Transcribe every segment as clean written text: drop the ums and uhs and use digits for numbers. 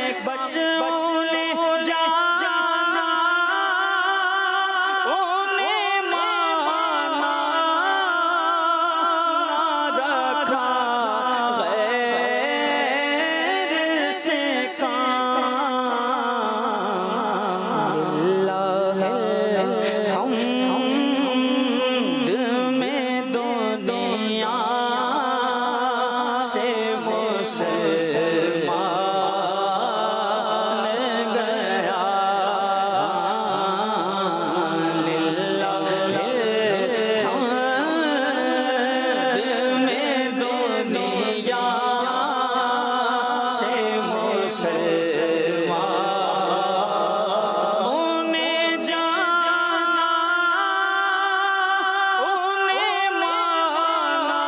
بس انہیں جانا انہیں مانا رکھا غیر سے کام اللہ الحمد میں دنیا سے مسلمان گیا للہ الحمد میں دنیا سے مسلمان انہیں جانا انہیں مانا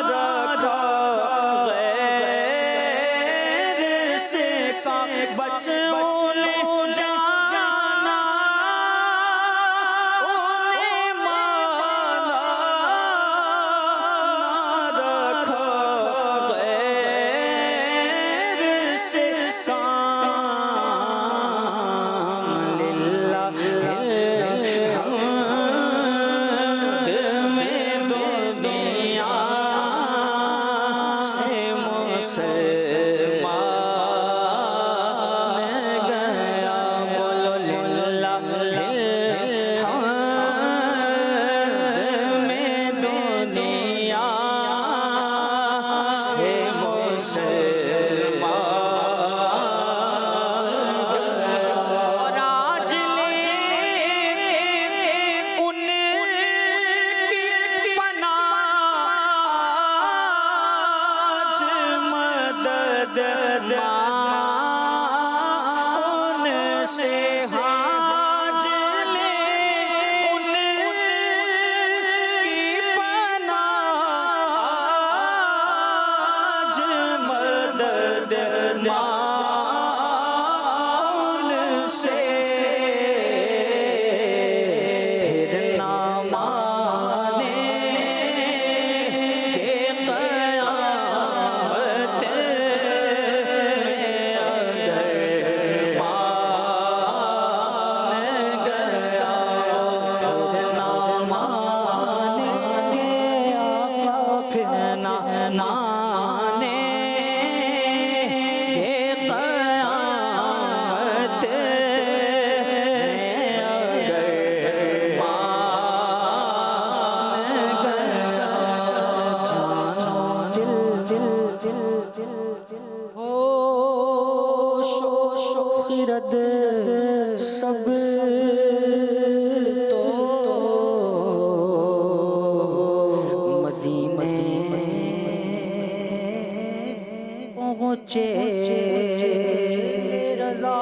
رکھا غیر سے بس انہیں جانا انہیں مانا رکھا غیر سے کام للہ الحمد میں دنیا سے مسلمان گیا بولو للہ الحمد میں دنیا سے مسلمان اور آج لے ان کی پناہ مدد ان سے حاج لے ان کی پناہ مدد ان سے پھر نہ مانے کہ قیامت خرد سب تو مدینے پہنچے رضا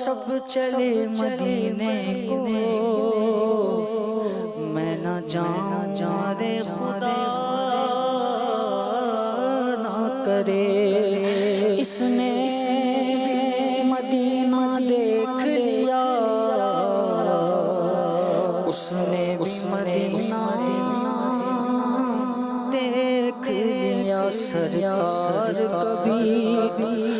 سب چلے مدینے کو میں نہ جاؤں رے خدا نہ کرے اس نے مدینہ دیکھ لیا اس نے مدینہ دیکھ لیا سرکار کبھی